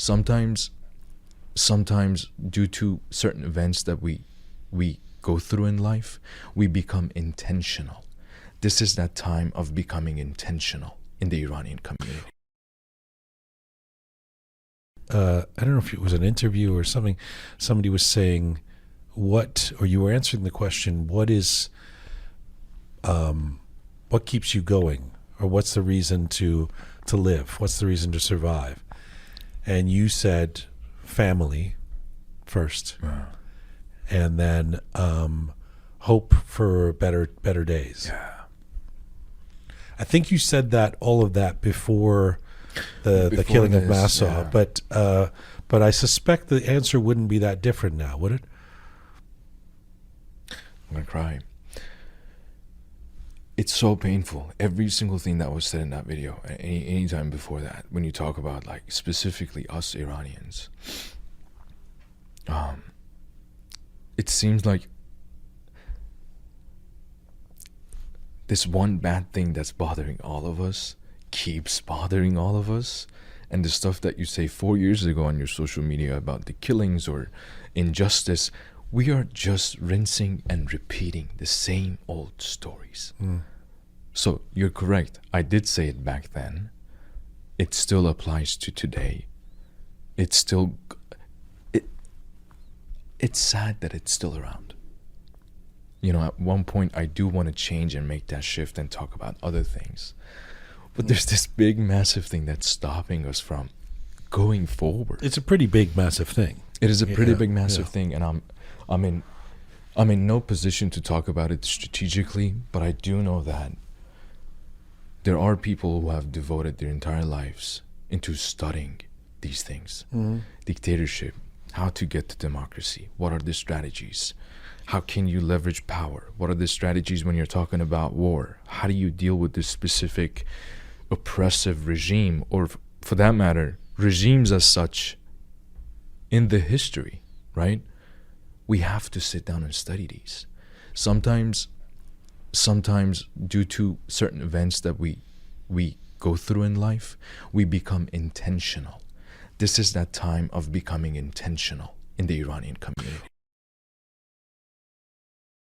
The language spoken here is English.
Sometimes due to certain events that we go through in life, we become intentional. This is that time of becoming intentional in the Iranian community. I don't know if it was an interview or something. Somebody was saying or you were answering the question, what keeps you going? Or what's the reason to live? What's the reason to survive? And you said family first, and then hope for better days. Yeah. I think you said all of that before the killing of Mahsa, yeah. but I suspect the answer wouldn't be that different now, would it? I'm gonna cry. It's so painful. Every single thing that was said in that video, any time before that, when you talk about like specifically us Iranians, it seems like this one bad thing that's bothering all of us keeps bothering all of us. And the stuff that you say 4 years ago on your social media about the killings or injustice, we are just rinsing and repeating the same old stories. So you're correct. I did say it back then. It still applies to today. It's sad that it's still around. You know, at one point I do want to change and make that shift and talk about other things. But there's this big, massive thing that's stopping us from going forward. It's a pretty big, massive thing. It is a pretty big, massive thing, and I'm in no position to talk about it strategically, but I do know that there are people who have devoted their entire lives into studying these things. Dictatorship, how to get to democracy, what are the strategies? How can you leverage power? What are the strategies when you're talking about war? How do you deal with this specific oppressive regime, or for that matter, regimes as such in the history, right? We have to sit down and study these. Sometimes due to certain events that we go through in life, we become intentional. This is that time of becoming intentional in the Iranian community.